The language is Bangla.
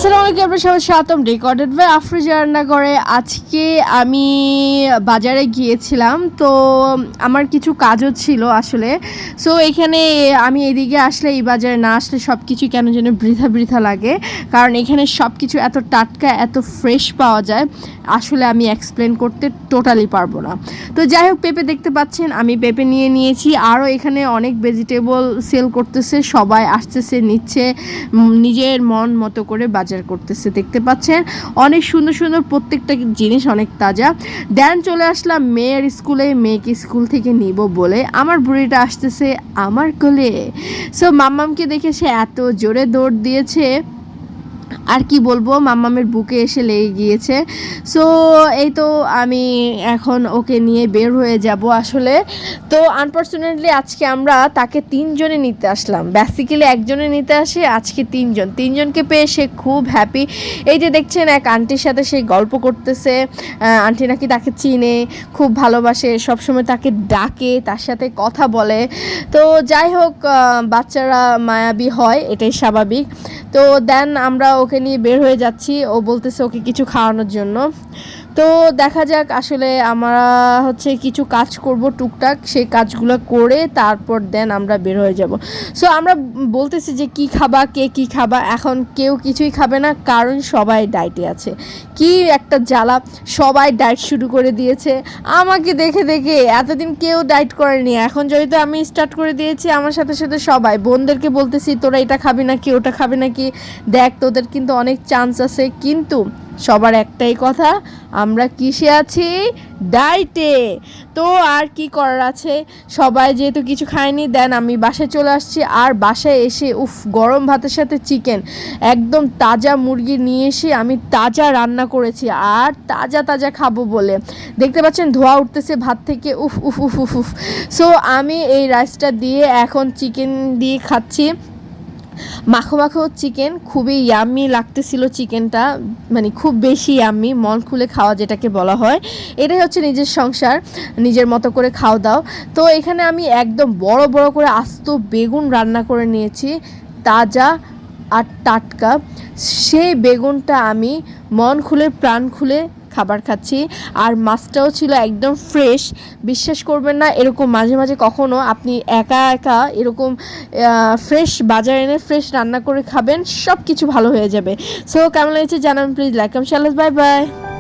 আসসালামু আলাইকুম, আপনার সবাই স্বাগতম রেকর্ডেড বাই আফরোজা রান্নাঘরে। আজকে আমি বাজারে গিয়েছিলাম, তো আমার কিছু কাজও ছিল আসলে। সো এখানে আমি এদিকে আসলে, এই বাজারে না আসলে সব কিছু কেন যেন বৃথা বৃথা লাগে, কারণ এখানে সব কিছু এত টাটকা এত ফ্রেশ পাওয়া যায়, আসলে আমি এক্সপ্লেন করতে টোটালি পারবো না। তো যাই হোক, পেঁপে দেখতে পাচ্ছেন, আমি পেঁপে নিয়ে নিয়েছি। আরও এখানে অনেক ভেজিটেবল সেল করতেছে, সবাই আসতেছে নিচ্ছে, নিজের মন মতো করে বাজার করতেছে। দেখতে পাচ্ছেন অনেক সুন্দর সুন্দর প্রত্যেকটা জিনিস অনেক তাজা। দেন চলে আসলাম মেয়ের স্কুলে, মেয়েকে স্কুল থেকে নিব বলে আমার বুড়িটা আসতেছে আমার কোলে। সো মাম্মামকে দেখে সে এত জোরে দৌড় দিয়েছে, আর কি বলবো, মাম্মামের বুকে এসে লেগে গিয়েছে। সো এই তো আমি এখন ওকে নিয়ে বের হয়ে যাব আসলে। তো আনফর্চুনেটলি আজকে আমরা তাকে তিনজনে নিতে আসলাম, বেসিক্যালি একজনে নিতে আসে, আজকে তিনজনকে পেয়ে সে খুব হ্যাপি। এই যে দেখছেন, এক আন্টির সাথে সে গল্প করতেছে। আন্টি নাকি তাকে চিনে, খুব ভালোবাসে, সবসময় তাকে ডাকে, তার সাথে কথা বলে। তো যাই হোক, বাচ্চারা মায়াবী হয়, এটাই স্বাভাবিক। তো দেন আমরা ওকে নিয়ে বের হয়ে যাচ্ছি, ও বলতেছে ওকে কিছু খাওয়ানোর জন্য। তো দেখা যাক, আসলে আমরা কিছু কাজ করব টুকটাক, সেই কাজগুলো করে তারপর দেন আমরা বের হয়ে যাব। সো আমরা বলতেছি যে কি খাবা, কে কি খাবা, এখন কেউ কিছুই খাবে না, কারণ সবাই ডায়েটে আছে। কি একটা জ্বালা, সবাই ডায়েট শুরু করে দিয়েছে। আমাকে দেখে দেখে এতদিন কেউ ডায়েট করেনি, এখন যেহেতু আমি স্টার্ট করে দিয়েছি, আমার সাথে সাথে সবাই বোনদেরকে বলতেছি তোরা এটা খাবি নাকি, ওটা খাবি নাকি, দেখ তোদের কিন্তু অনেক চান্স আছে। কিন্তু সবার একটাই কথা, আমরা কিসে আছি? ডায়েটে। তো আর কি করার আছে, সবাই যেহেতু কিছু খায়নি, দেন আমি বাসায় চলে আসছি। আর বাসায় এসে গরম ভাতের সাথে চিকেন, একদম তাজা মুরগি নিয়ে এসে আমি তাজা রান্না করেছি, আর তাজা তাজা খাবো বলে দেখতে পাচ্ছেন ধোয়া উঠতেছে ভাত থেকে, উফ উফ উফ উফ উফ। সো আমি এই রাইসটা দিয়ে এখন চিকেন দিয়ে খাচ্ছি। মাখো মাখো চিকেন, খুবই ইয়াম্মি লাগতেছিল চিকেনটা, মানে খুব বেশি ইয়াম্মি, মন খুলে খাওয়া যেটাকে বলা হয়। এটাই হচ্ছে নিজের সংসার, নিজের মতো করে খাও দাও। তো এখানে আমি একদম বড় বড় করে আস্ত বেগুন রান্না করে নিয়েছি, তাজা আর টাটকা। সেই বেগুনটা আমি মন খুলে প্রাণ খুলে খাবার খাচ্ছি। আর মাছটাও ছিল একদম ফ্রেশ। বিশ্বাস করবেন না, এরকম মাঝে মাঝে কখনো আপনি একা একা এরকম ফ্রেশ বাজার এনে ফ্রেশ রান্না করে খাবেন, সব কিছু ভালো হয়ে যাবে। সো কেমন লেগেছে জানাবেন please, like comment share, bye bye.